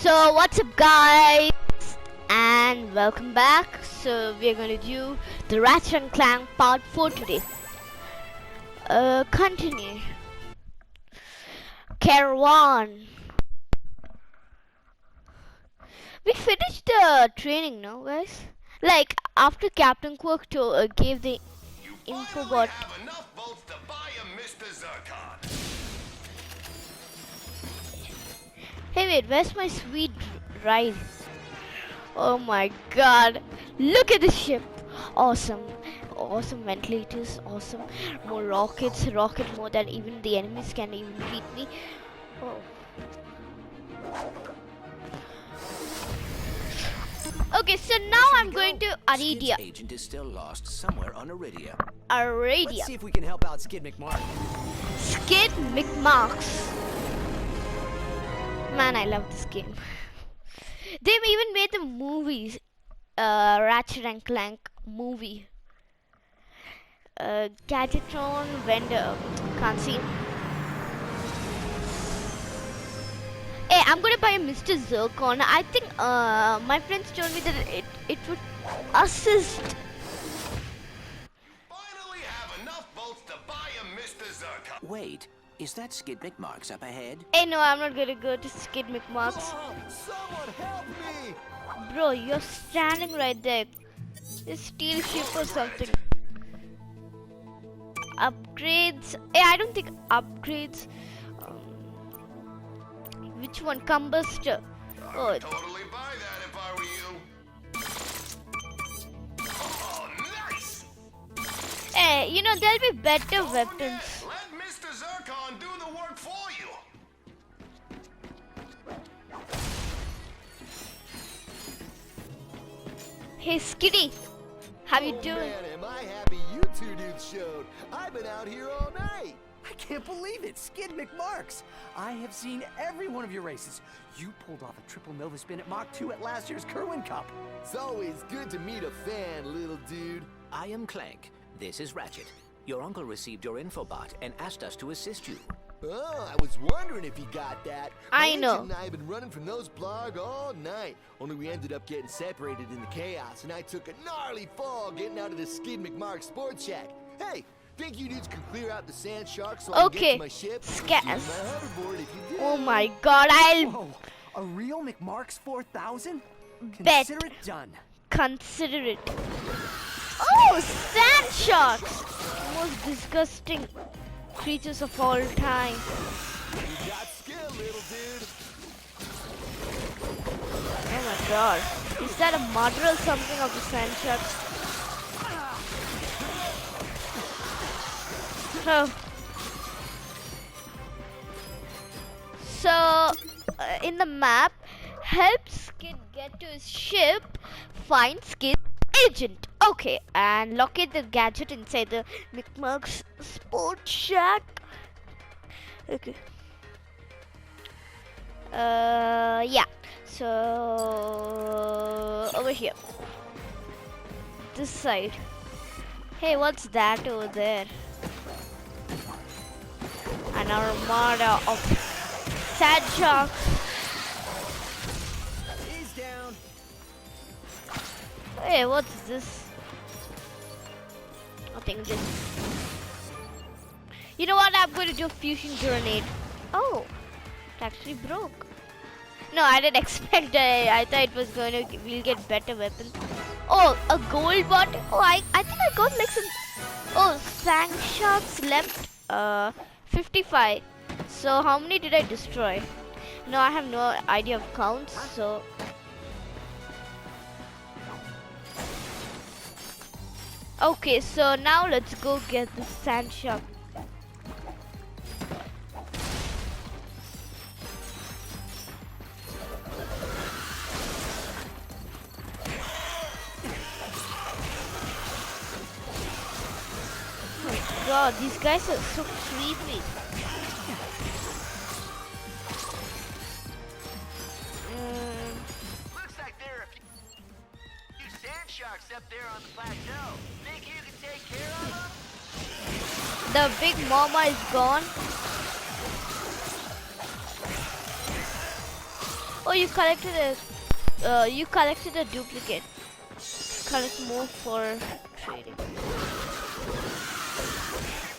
So what's up guys, and welcome back. So we're gonna do the Ratchet and Clank part 4 today. Continue. Caravan. We finished the training now guys. Like after Captain Quirk gave the info bot. Hey wait, where's my sweet ride? Oh my god, look at this ship. Awesome. Awesome ventilators, awesome. More rockets, rocket more than even the enemies can even beat me. Oh. Okay, so now I'm going to Aridia. Skidd's agent is still lost somewhere on Aridia. Let's see if we can help out Skidd McMark. Skidd McMarks. Man, I love this game. They've even made the movies. Ratchet and Clank movie. Gadgetron vendor. Can't see. Hey, I'm gonna buy a Mr. Zircon. I think my friends told me that it would assist. Finally have enough votes to buy a Mr. Zircon. Wait, is that Skidd McMarks up ahead? Hey, no, I'm not gonna go to Skidd McMarks. Someone help me! Bro, you're standing right there. Just steal ship or something. Upgrades. Hey, I don't think upgrades. Which one? Combustor. I would totally buy that if I were you. Oh, nice! Hey, you know, there'll be better weapons. Let Mr. Zircon do the work for you. Hey, Skiddy. How you doing? Man, am I happy you two dudes showed. I've been out here all night. I can't believe it, Skidd McMarks. I have seen every one of your races. You pulled off a triple Nova spin at Mach 2 at last year's Kerwin Cup. It's always good to meet a fan, little dude. I am Clank. This is Ratchet. Your uncle received your infobot and asked us to assist you. Oh, I was wondering if you got that. I know. My agent and I have been running from those Blarg all night. Only we ended up getting separated in the chaos, and I took a gnarly fall getting out of the Skidd McMark sports shack. Hey, think you dudes can clear out the sand sharks so I can get to my ship? Oh my god, I'll... Whoa, a real McMarks 4000? Bet. Consider it done. Consider it. Oh, sand sharks! Most disgusting creatures of all time. You got skill, little dude. Oh my god. Is that a mother or something of the sand sharks? Oh. So, in the map, help Skidd get to his ship, find Skidd's agent. Okay, and locate the gadget inside the McMark's sports shack. Okay. Yeah. So, over here. This side. Hey, what's that over there? An armada of sad sharks. He's down. Hey, what's this? Nothing. Just. You know what? I'm going to do a fusion grenade. Oh, it actually broke. No, I didn't expect that. I thought it was going to. We'll get better weapons. Oh, a gold bot. Oh, I think I got like some. Oh, sand sharks left. 55. So how many did I destroy? No, I have no idea of counts. So. Okay, so now let's go get the sand shark. Oh my god, these guys are so creepy. Looks like there are a few sand sharks up there on the plateau. Think you can take care of them? The big mama is gone. Oh, you collected a duplicate. Collect more for trading. You're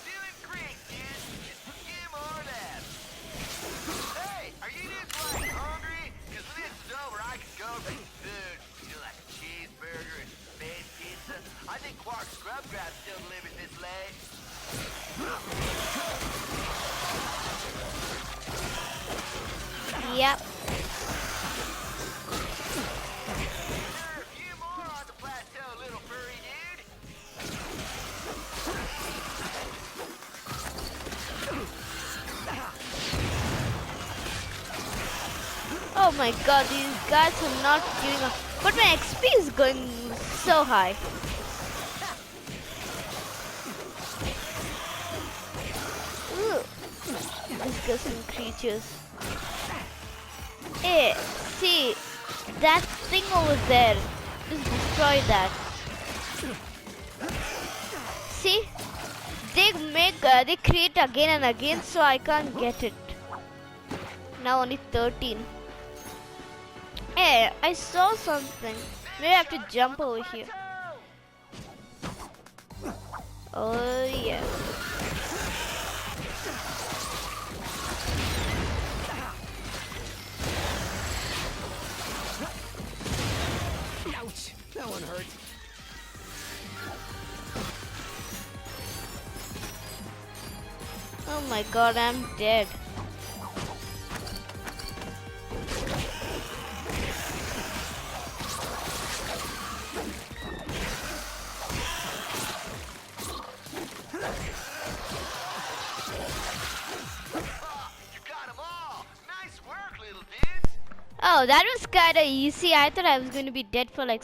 doing great, dude. Just give more of that. Hey, are you dudes like hungry? Cause when this is over, I could go for some food. You know, like a cheeseburger and space pizza. I think Quark Scrubcraft still delivers this late. Yep. Sure, a few more on the plateau, little furry dude. Oh my god, these guys are not giving up. But my XP is going so high. Ooh. Disgusting creatures. Hey, see, that thing over there. Just destroy that. See? They create again and again, so I can't get it. Now only 13. Hey, I saw something. Maybe I have to jump over here. Oh yeah. Ouch! That one hurt. Oh my god, I'm dead. Oh, that was kinda easy. I thought I was going to be dead for like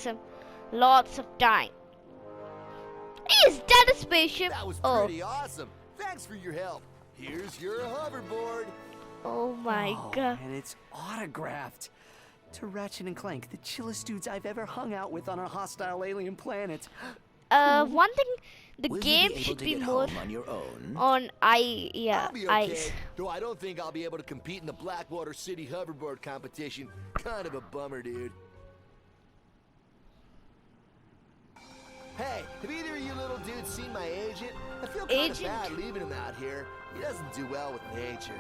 lots of time. Is that a spaceship? That was Oh. pretty awesome. Thanks for your help. Here's your hoverboard. Oh my god. And it's autographed. To Ratchet and Clank, the chillest dudes I've ever hung out with on a hostile alien planet. One thing, the Will you game be able should to be get more home on your own? on I'll be okay, ice. though I don't think I'll be able to compete in the Blackwater City hoverboard competition. Kind of a bummer, dude. Hey, have either of you little dudes seen my agent? I feel kind of Agent? bad leaving him out here. He doesn't do well with nature.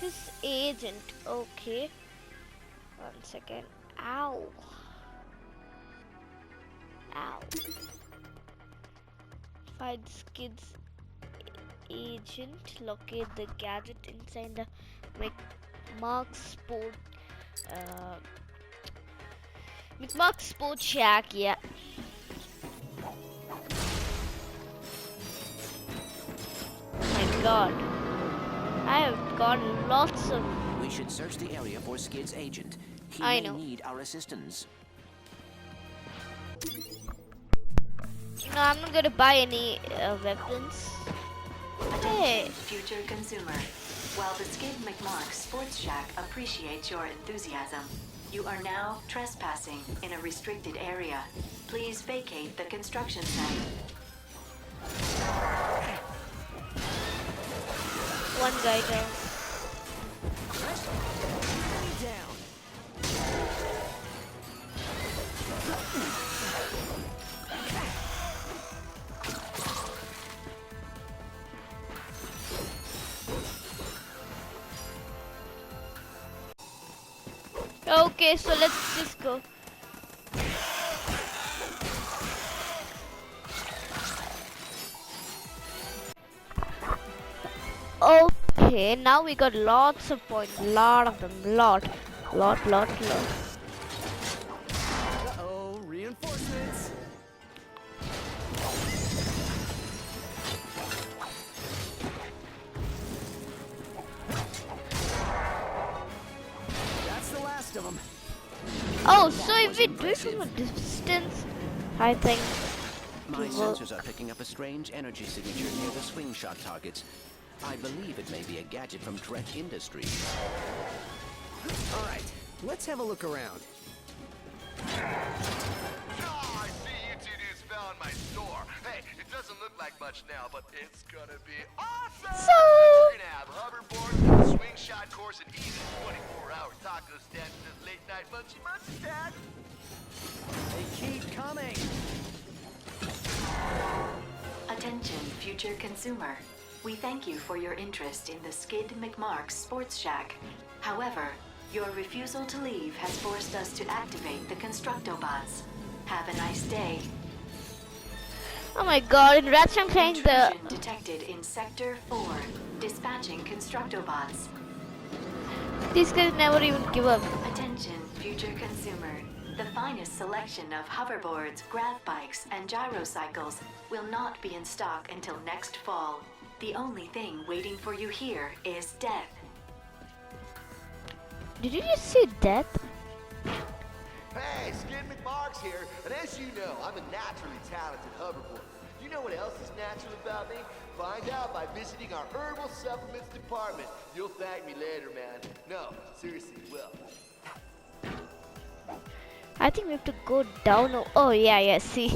His agent, okay. 1 second. Ow. Ow. Find Skidd's agent. Locate the gadget inside the McMark Sport. McMark Sport Shack, yeah. Oh my god. I have got lots of. We should search the area for Skidd's agent. He I may know. need our assistance. No, I'm not gonna buy any weapons. Hey. Attention, future consumer. While the Skidd McMark Sports Shack appreciates your enthusiasm, you are now trespassing in a restricted area. Please vacate the construction site. One guy down. Okay, so let's just go. Okay, now we got lots of points, lot of them, lot. Uh-oh, reinforcements. That's the last of them. Oh, so if we do it from a distance, I think. My it will- sensors are picking up a strange energy signature near the swing shot targets. I believe it may be a gadget from Drek Industries. All right, let's have a look around. Oh, I see you two dudes fell in my store. Hey, it doesn't look like much now, but it's gonna be awesome! So We're gonna have hoverboards and a swing shot course and even 24-hour taco stand and this late night munchy stand. They keep coming. Attention, future consumer. We thank you for your interest in the Skidd McMark's Sports Shack. However, your refusal to leave has forced us to activate the Constructobots. Have a nice day. oh my god, in Ratchet and Clank the Intrusion detected in Sector 4. Dispatching Constructobots. these guys never even give up. Attention, future consumer. The finest selection of hoverboards, grav bikes, and gyrocycles will not be in stock until next fall. The only thing waiting for you here is death. Did you just say death? Hey, Skidd McMark's here, and as you know, I'm a naturally talented hoverboarder. You know what else is natural about me? Find out by visiting our herbal supplements department. You'll thank me later, man. No, seriously, you will. I think we have to go down. Oh yeah, yeah, see.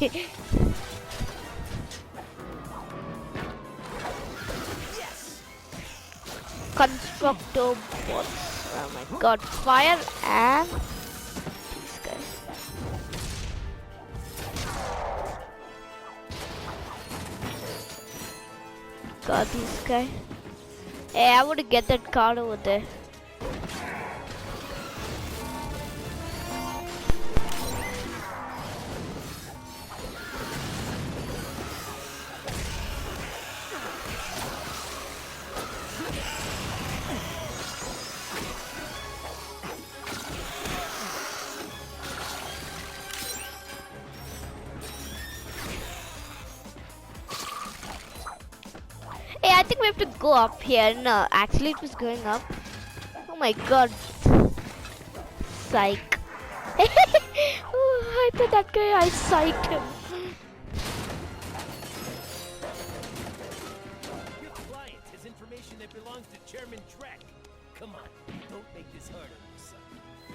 Yes. Constructor bots. Oh my god, fire and this guy. Got this guy. Hey, I want to get that card over there. Hey, I think we have to go up here. No, actually it was going up. Oh my god. Psych. Oh, I thought that guy, I psyched him. Your client has information that belongs to Chairman Drek. Come on, don't make this hard on yourself.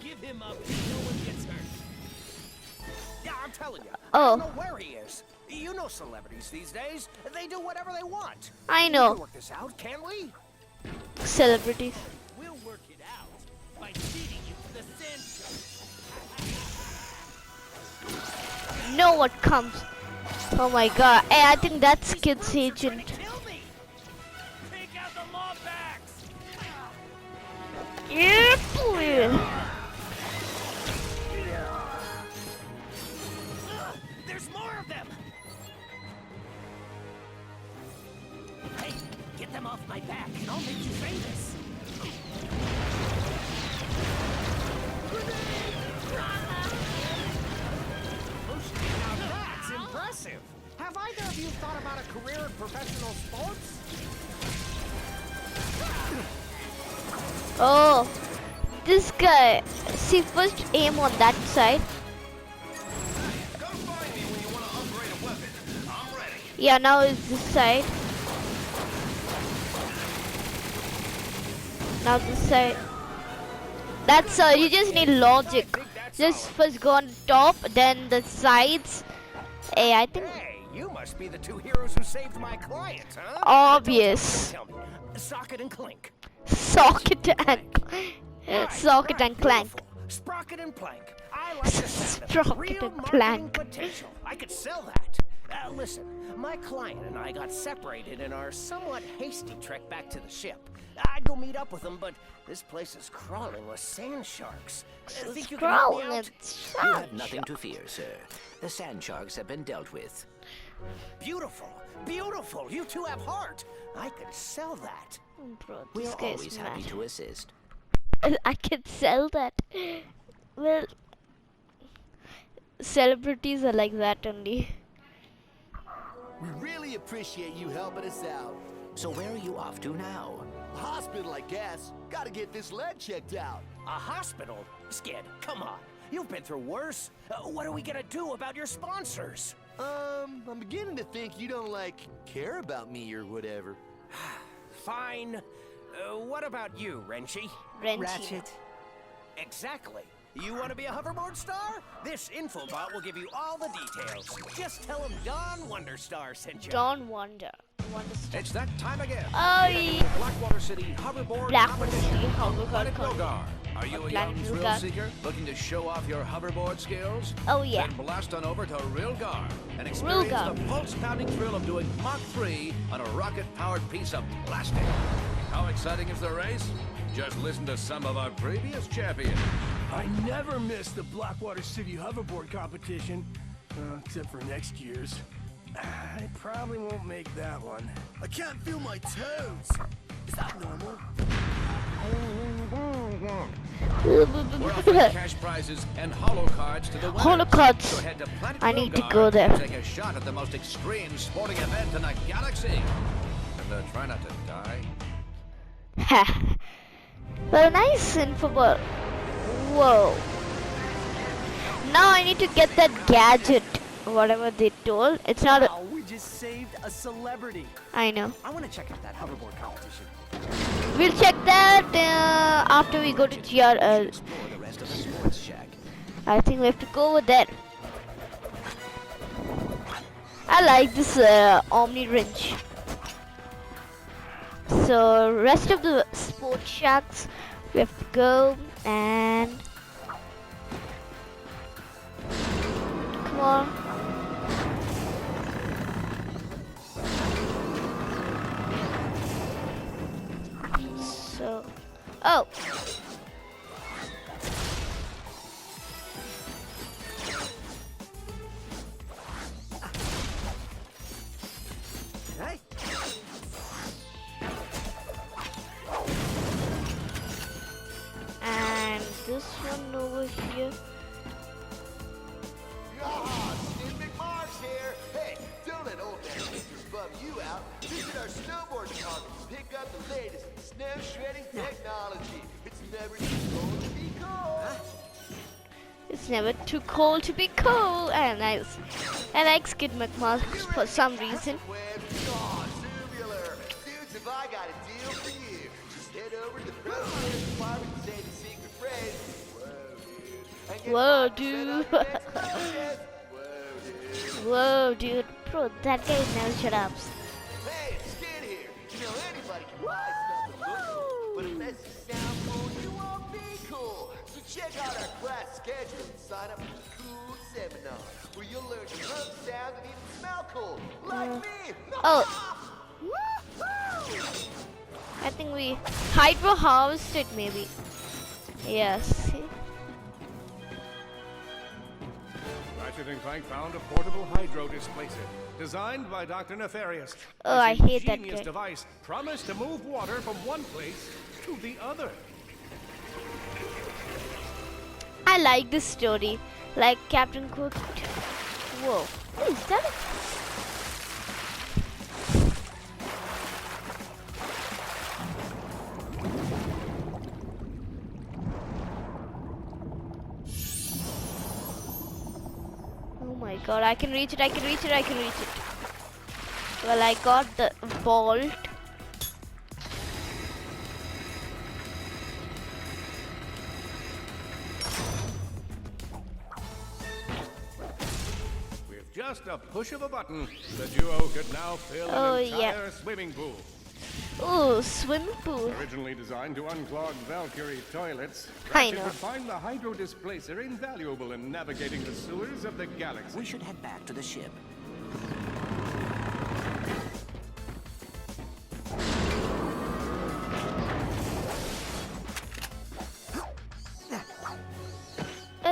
Give him up and no one gets hurt. Yeah, I'm telling you. Oh. I don't know where he is. You know celebrities these days. They do whatever they want. I We know. can work this out, can't we? Celebrities. We'll work it out by feeding you to the sand. Know what comes. Oh my god. Hey, I think that's Skidd's agent. Kill me! Take out the mob backs! Yeah, boy. There's more of them! Hey, get them off my back and I'll make you famous! Now that's impressive. Have either of you thought about a career in professional sports? Oh, this guy. See, first aim on that side. Come find me when you want to upgrade a weapon. I'm ready. Yeah, now it's this side. Now this side. That's you just need logic. Just first go on top, then the sides. Hey, I think Hey, you must be the two heroes who saved my client, huh? obvious. Tell me, Socket and Clink. Socket and Right, Socket and Clank. beautiful. Sprocket and Plank. I like the sound of it. Sprocket Real and marketing Plank. potential. I could sell that. Listen, my client and I got separated in our somewhat hasty trek back to the ship. I'd go meet up with them, but this place is crawling with sand sharks. Think you can help me Crawling out? and You have nothing to fear, sir. The sand sharks have been dealt with. Beautiful, beautiful. You two have heart. I could sell that. Bro, We this are guy always is happy mad. to assist. I can sell that. Well, celebrities are like that only. We really appreciate you helping us out. So where are you off to now? Hospital, I guess. Gotta get this leg checked out. A hospital? Skidd, come on. You've been through worse. What are we gonna do about your sponsors? I'm beginning to think you don't, care about me or whatever. Fine. What about you, Renchi? Renchi. Ratchet. Exactly. You want to be a hoverboard star? This infobot will give you all the details. Just tell him Don Wonderstar sent you. Don't wonder. Wonderstar. It's that time again. Oh, The Blackwater City Hoverboard Blackwater Competition. City Hoverboard Planet Competition. Rogar. Are you a young Planet thrill Rogar. seeker looking to show off your hoverboard skills? Oh, yeah. Then blast on over to Rilgar and experience Rilgar. the pulse-pounding thrill of doing Mach 3 on a rocket-powered piece of plastic. How exciting is the race? Just listen to some of our previous champions. I never miss the Blackwater City hoverboard competition, except for next year's. I probably won't make that one. I can't feel my toes. Is that normal? We're offering cash prizes and holo cards to the winners. Holo cards. So head to Planet I need to Rogar go there. and take a shot at the most extreme sporting event in the galaxy. And try not to die. Ha. Well, nice info, but whoa. Now I need to get that gadget, whatever they told. It's not a. Wow, we just saved a celebrity. I know. I want to check out that hoverboard competition. We'll check that after we go to GR. Explore the rest of the sports shack. I think we have to go over there. I like this Omni wrench. So rest of the sports shacks we have to go and come on. So oh. Hey, And this one over here. Ah, Skidd McMarks here. Hey, don't let old man Victor bum you out. Visit our snowboard department to pick up the latest snow shredding technology. It's never too cold to be cool. It's never too cold to be cool. And I like Skidd McMarks for some reason. Web, oh, tubular. Dudes, if I got a deal for you, just head over to the Ratchet department and say the secret phrase. Whoa, And get 5% dude. off your next purchase. Whoa, dude. Whoa, dude. Bro, that guy never shut up. Hey, Skidd here. You know anybody can buy stuff that looks cool, but unless you sound cool, you won't be cool. So check out our class schedule and sign up for the cool seminar, where you'll learn to hum, sound, and even smell cool, like me. Oh. I think we hydro harvested maybe. Yes. Ratchet and Clank found a portable hydro displacer, designed by Doctor Nefarious. Oh, I This hate that ingenious guy. device promised to move water from one place to the other. I like this story. Like Captain Cook. Whoa. What is that? Oh my god, I can reach it, I can reach it, I can reach it. Well, I got the bolt. With just a push of a button, the duo could now fill Oh, an yeah. entire swimming pool. Ooh, swimming pool. Originally designed to unclog Valkyrie toilets, I Ratchet know. would find the hydro displacer invaluable in navigating the sewers of the galaxy. We should head back to the ship.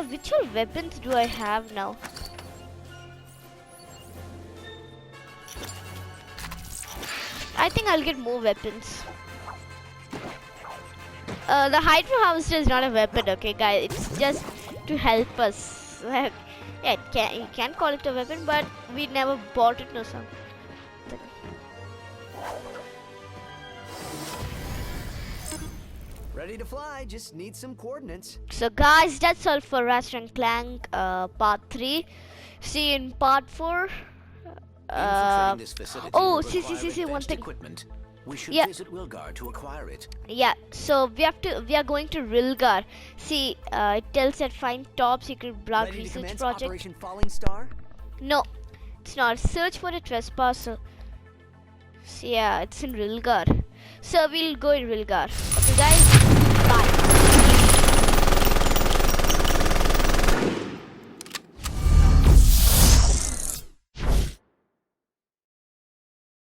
Which all weapons do I have now? I think I'll get more weapons. The hydro harvester is not a weapon, okay, guys. It's just to help us. Yeah, you can call it a weapon, but we never bought it or something. ready to fly. Just need some coordinates. So, guys, that's all for Ratchet and Clank Part 3. See you in Part 4. Infiltrating this facility oh, will see, require one advanced thing. equipment. We should Yeah. visit Wilgar to acquire it. Yeah, so we are going to Rilgar. See, it tells that find top secret Blarg Ready to research commence project. Operation Falling Star? No, it's not. Search for a trespasser. So, yeah, it's in Rilgar. So we'll go in Rilgar. Okay, guys.